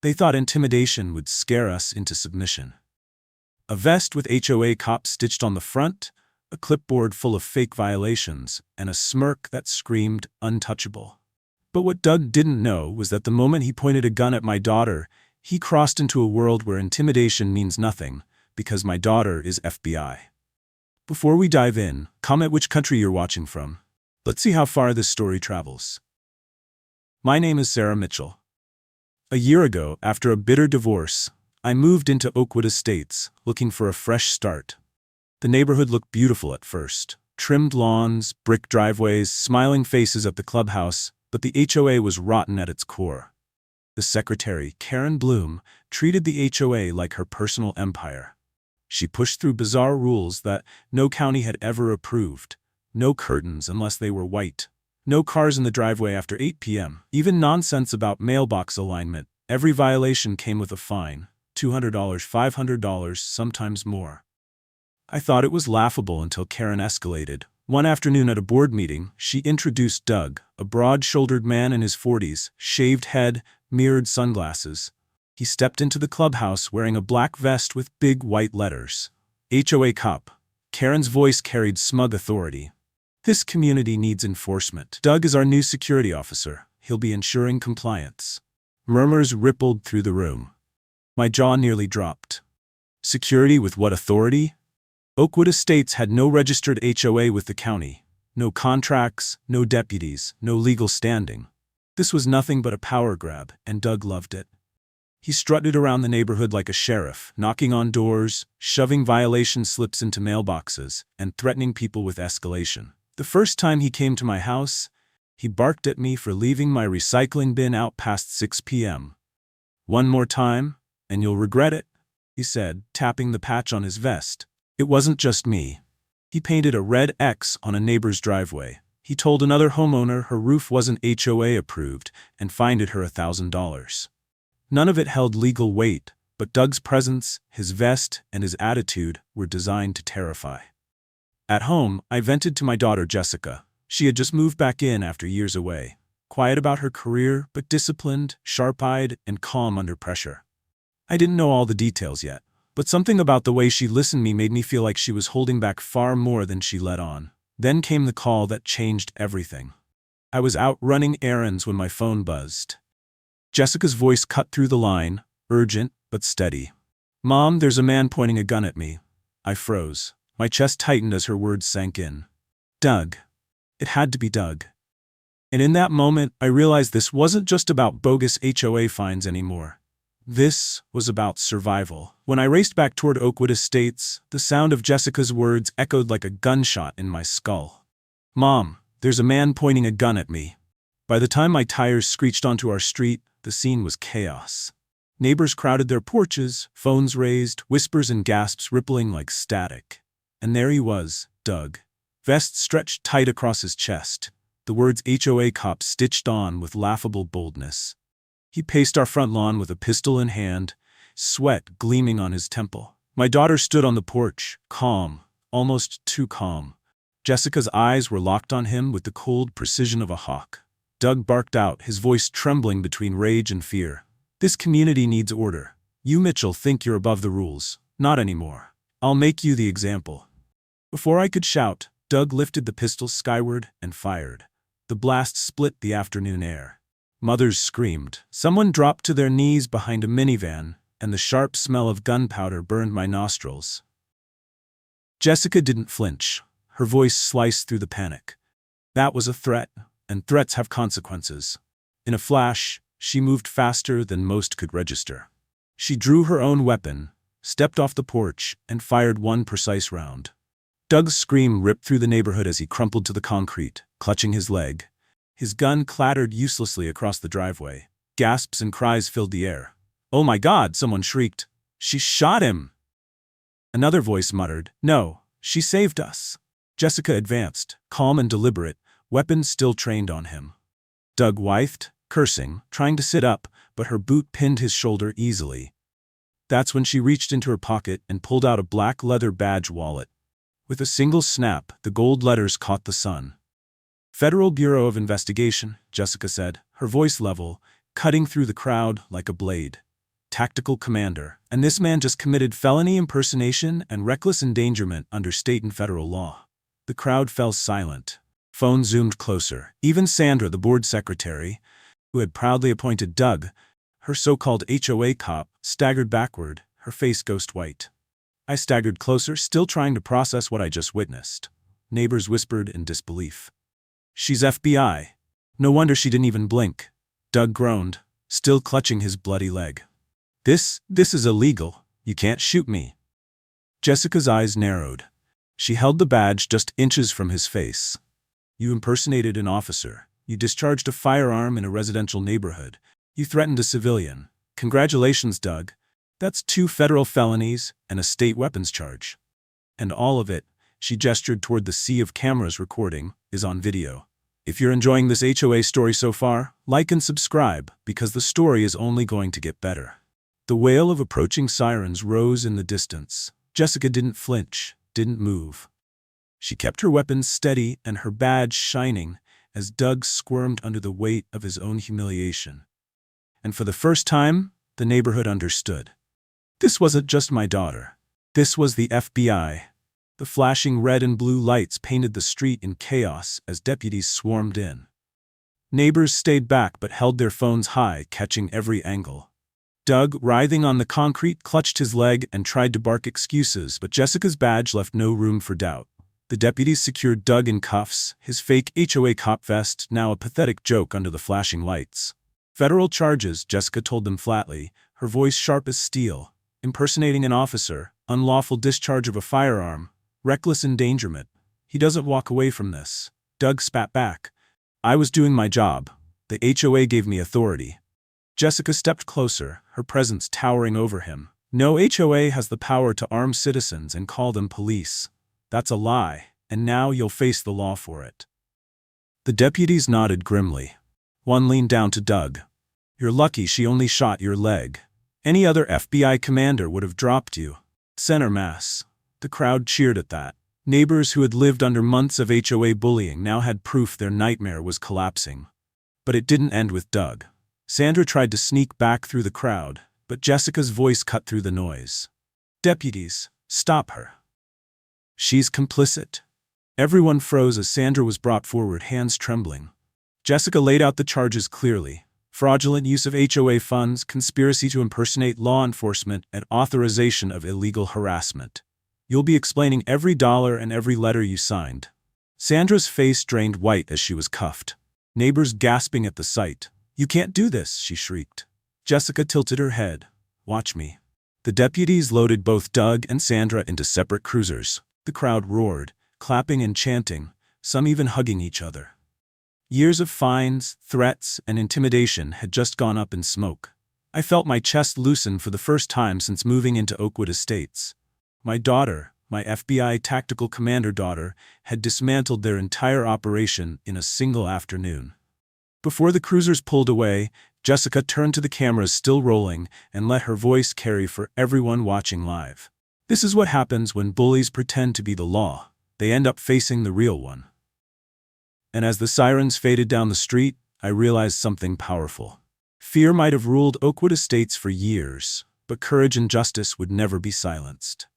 They thought intimidation would scare us into submission. A vest with HOA cop stitched on the front, a clipboard full of fake violations, and a smirk that screamed untouchable. But what Doug didn't know was that the moment he pointed a gun at my daughter, he crossed into a world where intimidation means nothing, because my daughter is FBI. Before we dive in, comment which country you're watching from. Let's see how far this story travels. My name is Sarah Mitchell. A year ago, after a bitter divorce, I moved into Oakwood Estates, looking for a fresh start. The neighborhood looked beautiful at first. Trimmed lawns, brick driveways, smiling faces at the clubhouse, but the HOA was rotten at its core. The secretary, Karen Bloom, treated the HOA like her personal empire. She pushed through bizarre rules that no county had ever approved. No curtains unless they were white. No cars in the driveway after 8 p.m. Even nonsense about mailbox alignment. Every violation came with a fine. $200, $500, sometimes more. I thought it was laughable until Karen escalated. One afternoon at a board meeting, she introduced Doug, a broad-shouldered man in his 40s, shaved head, mirrored sunglasses. He stepped into the clubhouse wearing a black vest with big white letters. HOA cop. Karen's voice carried smug authority. This community needs enforcement. Doug is our new security officer. He'll be ensuring compliance. Murmurs rippled through the room. My jaw nearly dropped. Security with what authority? Oakwood Estates had no registered HOA with the county. No contracts, no deputies, no legal standing. This was nothing but a power grab, and Doug loved it. He strutted around the neighborhood like a sheriff, knocking on doors, shoving violation slips into mailboxes, and threatening people with escalation. The first time he came to my house, he barked at me for leaving my recycling bin out past 6 p.m. "One more time, and you'll regret it," he said, tapping the patch on his vest. It wasn't just me. He painted a red X on a neighbor's driveway. He told another homeowner her roof wasn't HOA approved and fined her $1,000. None of it held legal weight, but Doug's presence, his vest, and his attitude were designed to terrify. At home, I vented to my daughter Jessica. She had just moved back in after years away. Quiet about her career, but disciplined, sharp-eyed, and calm under pressure. I didn't know all the details yet, but something about the way she listened to me made me feel like she was holding back far more than she let on. Then came the call that changed everything. I was out running errands when my phone buzzed. Jessica's voice cut through the line, urgent but steady. "Mom, there's a man pointing a gun at me." I froze. My chest tightened as her words sank in. Doug. It had to be Doug. And in that moment, I realized this wasn't just about bogus HOA fines anymore. This was about survival. When I raced back toward Oakwood Estates, the sound of Jessica's words echoed like a gunshot in my skull. "Mom, there's a man pointing a gun at me." By the time my tires screeched onto our street, the scene was chaos. Neighbors crowded their porches, phones raised, whispers and gasps rippling like static. And there he was, Doug. Vest stretched tight across his chest, the words HOA cop stitched on with laughable boldness. He paced our front lawn with a pistol in hand, sweat gleaming on his temple. My daughter stood on the porch, calm, almost too calm. Jessica's eyes were locked on him with the cold precision of a hawk. Doug barked out, his voice trembling between rage and fear. "This community needs order. You, Mitchell, think you're above the rules. Not anymore. I'll make you the example." Before I could shout, Doug lifted the pistol skyward and fired. The blast split the afternoon air. Mothers screamed. Someone dropped to their knees behind a minivan, and the sharp smell of gunpowder burned my nostrils. Jessica didn't flinch. Her voice sliced through the panic. That was a threat, and threats have consequences. In a flash, she moved faster than most could register. She drew her own weapon, stepped off the porch, and fired one precise round. Doug's scream ripped through the neighborhood as he crumpled to the concrete, clutching his leg. His gun clattered uselessly across the driveway. Gasps and cries filled the air. "Oh my God," someone shrieked. "She shot him!" Another voice muttered, "No, she saved us." Jessica advanced, calm and deliberate, weapons still trained on him. Doug writhed, cursing, trying to sit up, but her boot pinned his shoulder easily. That's when she reached into her pocket and pulled out a black leather badge wallet. With a single snap, the gold letters caught the sun. "Federal Bureau of Investigation," Jessica said, her voice level, cutting through the crowd like a blade. tactical commander, and this man just committed felony impersonation and reckless endangerment under state and federal law. The crowd fell silent. Phone zoomed closer. Even Sandra, the board secretary, who had proudly appointed Doug, her so-called HOA cop, staggered backward, her face ghost white. I staggered closer, still trying to process what I just witnessed. Neighbors whispered in disbelief. "She's FBI." No wonder she didn't even blink. Doug groaned, still clutching his bloody leg. This is illegal. You can't shoot me." Jessica's eyes narrowed. She held the badge just inches from his face. "You impersonated an officer. You discharged a firearm in a residential neighborhood. You threatened a civilian. Congratulations, Doug. That's 2 federal felonies and a state weapons charge. And all of it," she gestured toward the sea of cameras recording, "is on video. If you're enjoying this HOA story so far, like and subscribe, because the story is only going to get better." The wail of approaching sirens rose in the distance. Jessica didn't flinch, didn't move. She kept her weapons steady and her badge shining as Doug squirmed under the weight of his own humiliation. And for the first time, the neighborhood understood. This wasn't just my daughter. This was the FBI. The flashing red and blue lights painted the street in chaos as deputies swarmed in. Neighbors stayed back but held their phones high, catching every angle. Doug, writhing on the concrete, clutched his leg and tried to bark excuses, but Jessica's badge left no room for doubt. The deputies secured Doug in cuffs, his fake HOA cop vest now a pathetic joke under the flashing lights. "Federal charges," Jessica told them flatly, her voice sharp as steel. "Impersonating an officer, unlawful discharge of a firearm, reckless endangerment. He doesn't walk away from this." Doug spat back. "I was doing my job. The HOA gave me authority." Jessica stepped closer, her presence towering over him. "No HOA has the power to arm citizens and call them police. That's a lie, and now you'll face the law for it." The deputies nodded grimly. One leaned down to Doug. "You're lucky she only shot your leg. Any other FBI commander would have dropped you." Center mass. The crowd cheered at that. Neighbors who had lived under months of HOA bullying now had proof their nightmare was collapsing. But it didn't end with Doug. Sandra tried to sneak back through the crowd, but Jessica's voice cut through the noise. "Deputies, stop her. She's complicit." Everyone froze as Sandra was brought forward, hands trembling. Jessica laid out the charges clearly. Fraudulent use of HOA funds, conspiracy to impersonate law enforcement, and authorization of illegal harassment. "You'll be explaining every dollar and every letter you signed." Sandra's face drained white as she was cuffed. Neighbors gasping at the sight. "You can't do this," she shrieked. Jessica tilted her head. "Watch me." The deputies loaded both Doug and Sandra into separate cruisers. The crowd roared, clapping and chanting, some even hugging each other. Years of fines, threats, and intimidation had just gone up in smoke. I felt my chest loosen for the first time since moving into Oakwood Estates. My daughter, my FBI tactical commander daughter, had dismantled their entire operation in a single afternoon. Before the cruisers pulled away, Jessica turned to the cameras still rolling and let her voice carry for everyone watching live. "This is what happens when bullies pretend to be the law. They end up facing the real one." And as the sirens faded down the street, I realized something powerful. Fear might have ruled Oakwood Estates for years, but courage and justice would never be silenced.